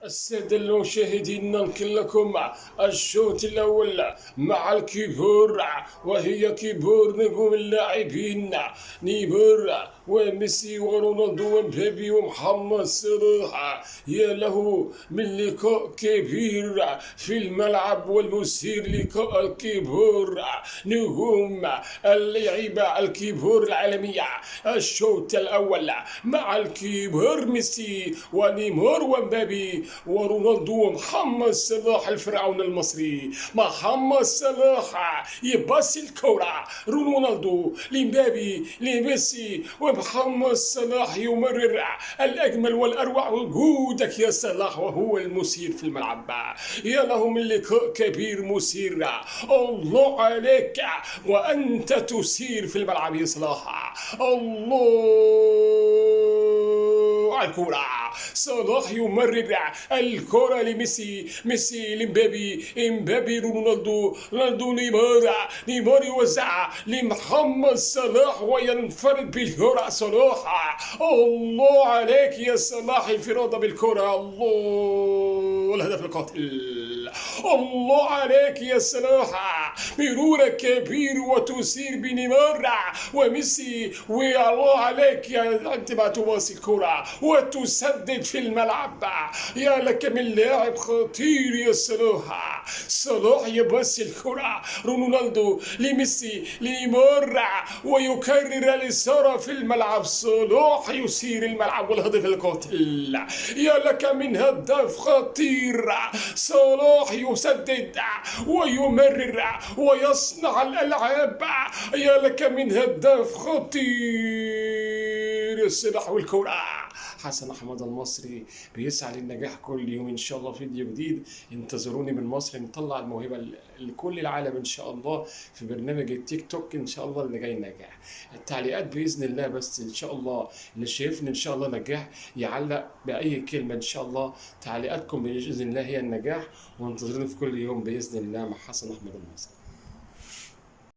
السادة المشاهدين، ننقل لكم الشوط الأول مع الكبار، وهي كبار نجوم اللاعبين نيمار وميسي ورونالدو ومبابي ومحمد صلاح. يا له من لقاء كبير في الملعب والمثير، لقاء الكبار نجوم اللعيبة الكبار العالمية. الشوط الأول مع الكبار ميسي ونيمار ومبابي ورونالدو ومحمد صلاح الفرعون المصري. محمد صلاح يباصي الكرة، رونالدو لمبابي لميسي، ومحمد صلاح يمرر الأجمل والأروع. وجودك يا صلاح وهو المثير في الملعب. يا له من لقاء كبير مثير، الله عليك وأنت تثير في الملعب يا صلاح. الله على الكرة، صلاح يمرر الكرة لميسي، ميسي لمبابي، امبابي رونالدو، رونالدو نيمار يوزع لمحمد صلاح وينفرد بالكرة صلاح. الله عليك يا صلاح، انفراد بالكرة. الله، الهدف القاتل. الله عليك يا صلاح، مرورك كبير وتثير بنيمار وميسي. والله عليك يا انت ما تواصل الكرة وتسدد في الملعب. يا لك من لاعب خطير يا صلاح. صلاح يباصي الكرة، رونالدو لميسي لنيمار ويكرر الإثارة في الملعب. صلاح يثير الملعب والهدف القاتل. يا لك من هدف خطير، صلاح يسدد ويمرر ويصنع الألعاب. يا لك من هدف خطير، السلاح والكرة. حسن أحمد المصري بيسعى للنجاح كل يوم إن شاء الله. فيديو جديد، انتظروني من مصر، نطلع الموهبة لكل العالم إن شاء الله في برنامج التيك توك إن شاء الله اللي جاي نجاح. التعليقات بإذن الله، بس إن شاء الله اللي شايفني إن شاء الله نجاح يعلق بأي كلمة إن شاء الله. تعليقاتكم بإذن الله هي النجاح، وانتظروني في كل يوم بإذن الله مع حسن أحمد المصري.